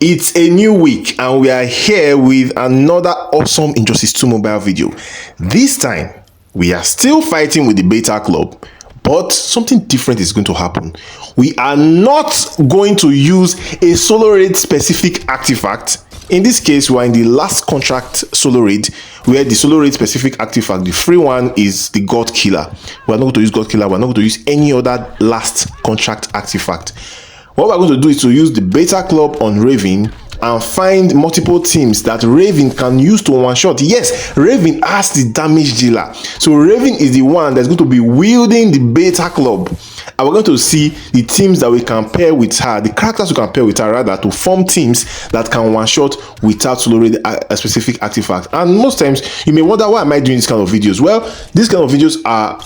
It's a new week and we are here with another awesome Injustice 2 mobile video. This time, we are still fighting with the beta club, but something different is going to happen. We are not going to use a solo raid specific artifact. In this case, we are in the last contract solo raid, where the solo raid specific artifact, the free one, is the God Killer. We are not going to use God Killer, we are not going to use any other last contract artifact. What we're going to do is to use the beta club on Raven and find multiple teams that Raven can use to one shot. Yes, Raven has the damage dealer. So Raven is the one that's going to be wielding the beta club. And we're going to see the teams that we can pair with her, the characters we can pair with her, rather, to form teams that can one shot without solo raid a specific artifact. And most times you may wonder, why am I doing this kind of videos? Well, these kind of videos are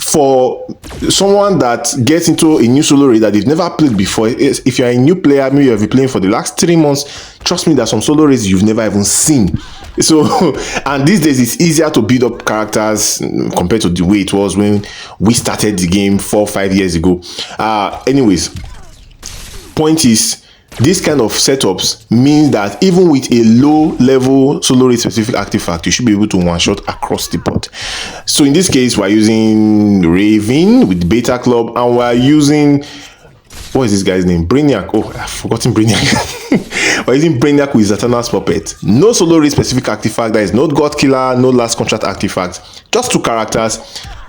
for someone that gets into a new solo raid that they've never played before. If you're a new player, maybe you've been playing for the last 3 months, trust me, there's some solo raids you've never even seen. So, and these days it's easier to build up characters compared to the way it was when we started the game 4 or 5 years ago. Anyways, point is, this kind of setups means that even with a low level solo raid specific artifact, you should be able to one shot across the board. So in this case, we're using Raven with beta club, and we're using, what is this guy's name? Brainiac. Oh, I've forgotten Brainiac. We're using Brainiac with Zatanna's puppet. No solo raid specific artifact. There is no God Killer, no last contract artifact. Just 2 characters,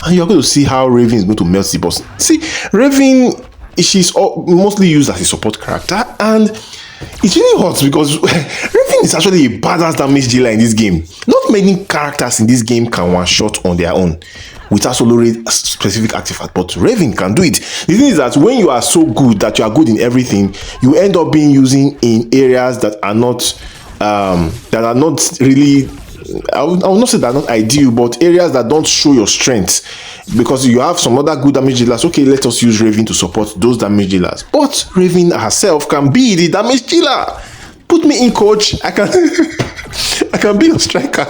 and you're going to see how Raven is going to melt the boss. See, Raven, she's mostly used as a support character, and it's really hot because Raven is actually a badass damage dealer in this game. Not many characters in this game can one shot on their own without solo raid specific artifact, but Raven can do it. The thing is that when you are so good that you are good in everything, you end up being using in areas that are not really, I will not say that are not ideal, but areas that don't show your strength, because you have some other good damage dealers. Okay, let us use Raven to support those damage dealers, but Raven herself can be the damage dealer. Put me in, coach. I can I can be your striker.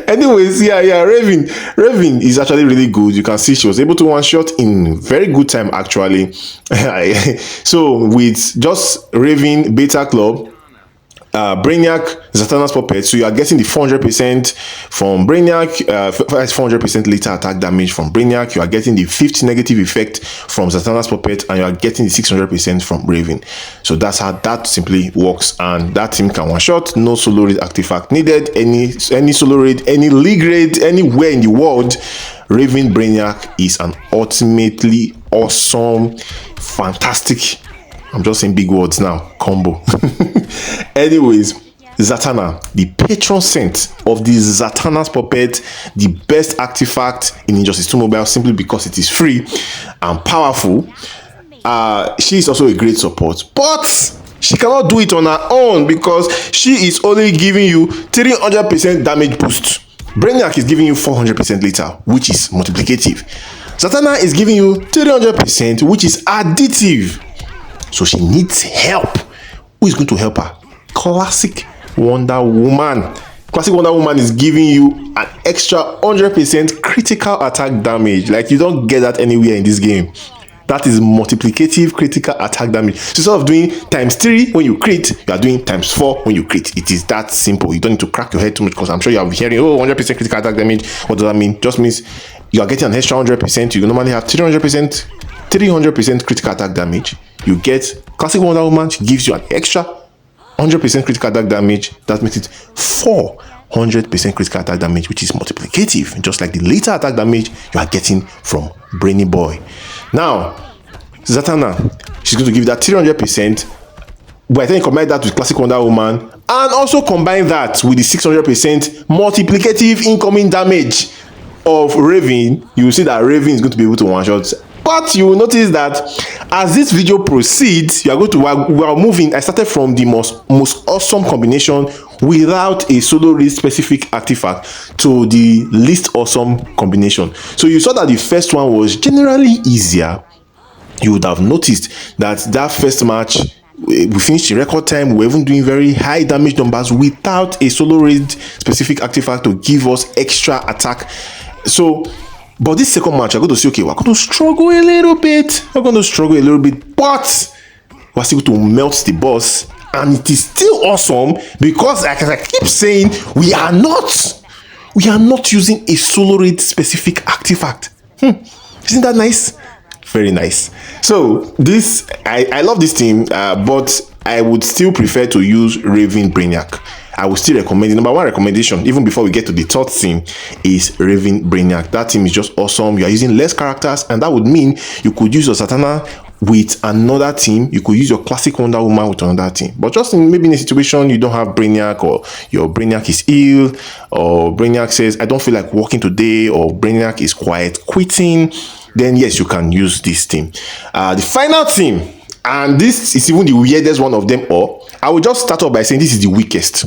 Anyways, Raven is actually really good. You can see she was able to one shot in very good time, actually. So with just Raven beta club, Brainiac, Zatanna's puppet, so you are getting the 400% from Brainiac, 400% later attack damage from Brainiac. You are getting the 50 negative effect from Zatanna's puppet, and you are getting the 600% from Raven. So that's how that simply works, and that team can one shot. No solo raid artifact needed. Any solo raid, any league raid, anywhere in the world, Raven Brainiac is an ultimately awesome, fantastic, I'm just saying big words now, combo. Anyways, Zatanna, the patron saint of the Zatanna's puppet, the best artifact in Injustice 2 Mobile, simply because it is free and powerful. She is also a great support, but she cannot do it on her own because she is only giving you 300% damage boost. Brainiac is giving you 400% later, which is multiplicative. Zatanna is giving you 300%, which is additive. So she needs help. Who is going to help her? Classic Wonder Woman. Classic Wonder Woman is giving you an extra 100% critical attack damage. Like, you don't get that anywhere in this game. That is multiplicative critical attack damage. So instead of doing ×3 when you crit, you are doing ×4 when you crit. It is that simple. You don't need to crack your head too much, because I'm sure you are hearing, oh, 100% critical attack damage. What does that mean? Just means you are getting an extra 100%. You normally have 300% critical attack damage. You get Classic Wonder Woman, she gives you an extra 100% critical attack damage. That makes it 400% critical attack damage, which is multiplicative, just like the later attack damage you are getting from Brainy Boy. Now, Zatanna, she's going to give that 300%, but I think combine that with Classic Wonder Woman, and also combine that with the 600% multiplicative incoming damage of Raven. You will see that Raven is going to be able to one shot. But you will notice that as this video proceeds, we are moving. I started from the most awesome combination without a solo raid specific artifact to the least awesome combination. So you saw that the first one was generally easier. You would have noticed that first match, we finished in record time. We were even doing very high damage numbers without a solo raid specific artifact to give us extra attack. So, but this second match, I'm going to say, okay, we're going to struggle a little bit. But we're still going to melt the boss and it is still awesome because, like, as I keep saying, we are not using a solo raid specific artifact. Isn't that nice? Very nice. So this, I love this team, but I would still prefer to use Raven Brainiac. I would still recommend it. Number one recommendation, even before we get to the third team, is Raven Brainiac. That team is just awesome. You are using less characters, and that would mean you could use your Zatanna with another team. You could use your classic Wonder Woman with another team. But just maybe in a situation you don't have Brainiac, or your Brainiac is ill, or Brainiac says, I don't feel like working today, or Brainiac is quitting, then yes, you can use this team. The final team, and this is even the weirdest one of them all, I will just start off by saying this is the weakest.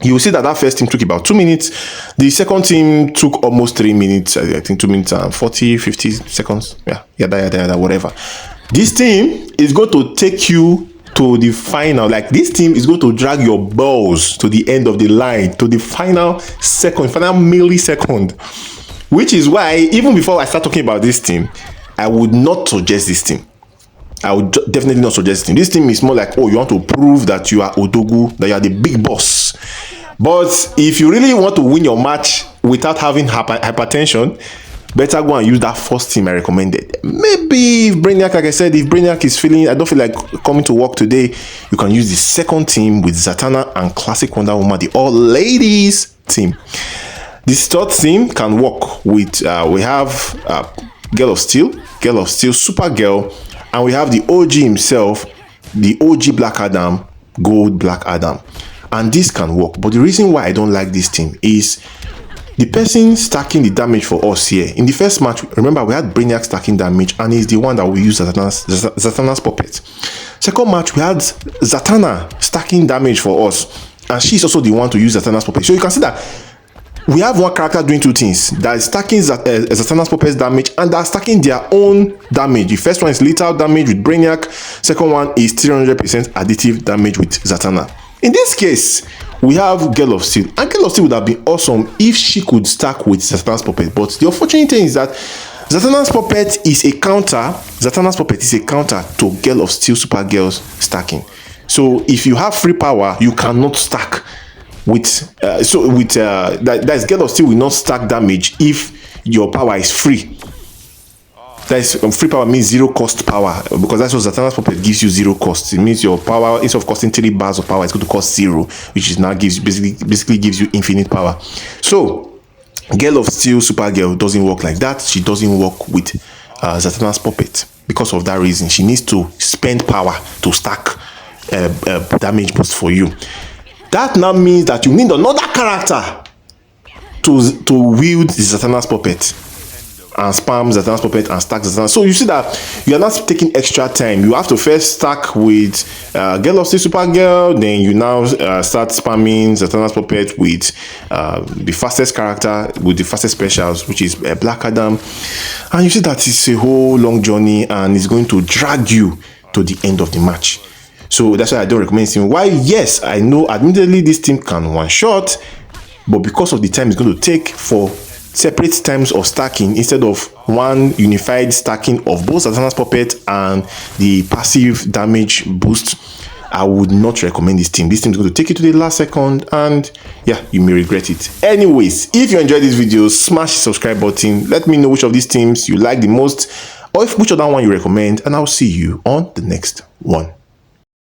You will see that first team took about 2 minutes. The second team took almost 3 minutes. I think 2 minutes and 40, 50 seconds. Yeah, whatever. This team is going to take you to the final. Like, this team is going to drag your balls to the end of the line, to the final second, final millisecond. Which is why, even before I start talking about this team, I would not suggest this team. I would definitely not suggest this team. This team is more like, oh, you want to prove that you are Odogu, that you are the big boss. But if you really want to win your match without having hypertension, better go and use that first team I recommended. Maybe if Brainiac, like I said, if Brainiac is feeling, I don't feel like coming to work today, you can use the second team with Zatanna and classic Wonder Woman, the all ladies team. This third team can work with, we have Girl of Steel, Supergirl, and we have the OG himself, the OG Black Adam, Gold Black Adam. And this can work. But the reason why I don't like this team is the person stacking the damage for us here. In the first match, remember, we had Brainiac stacking damage, and he's the one that we use Zatanna's puppet. Second match, we had Zatanna stacking damage for us, and she's also the one to use Zatanna's puppet. So you can see that we have one character doing two things, that is stacking Zatanna's puppet's damage, and they're stacking their own damage. The first one is lethal damage with Brainiac. Second one is 300% additive damage with Zatanna. In this case, we have Girl of Steel, and Girl of Steel would have been awesome if she could stack with Zatanna's puppet. But the unfortunate thing is that Zatanna's puppet is a counter. Zatanna's puppet is a counter to Girl of Steel, Supergirl's stacking. So if you have free power, you cannot stack with that's Girl of Steel will not stack damage if your power is free. That is, free power means zero cost power, because that's what Zatanna's puppet gives you, zero cost. It means your power, instead of costing 3 bars of power, it's going to cost 0, which is now basically gives you infinite power. So Girl of Steel, Supergirl doesn't work like that. She doesn't work with Zatanna's puppet. Because of that reason, she needs to spend power to stack damage boost for you. That now means that you need another character to wield the Zatanna's puppet and spam Zatanna's puppet and stack Zatanna. So you see that you are not taking extra time. You have to first stack with Girl of Steel, Supergirl, then you now start spamming Zatanna's puppet with the fastest character, with the fastest specials, which is Black Adam. And you see that it's a whole long journey, and it's going to drag you to the end of the match. So that's why I don't recommend this team. Why? Yes, I know admittedly this team can one shot, but because of the time it's going to take for separate times of stacking instead of one unified stacking of both Zatanna's puppet and the passive damage boost, I would not recommend this team. This team is going to take you to the last second, and yeah, you may regret it. Anyways, if you enjoyed this video, smash the subscribe button. Let me know which of these teams you like the most, or which other one you recommend, and I'll see you on the next one.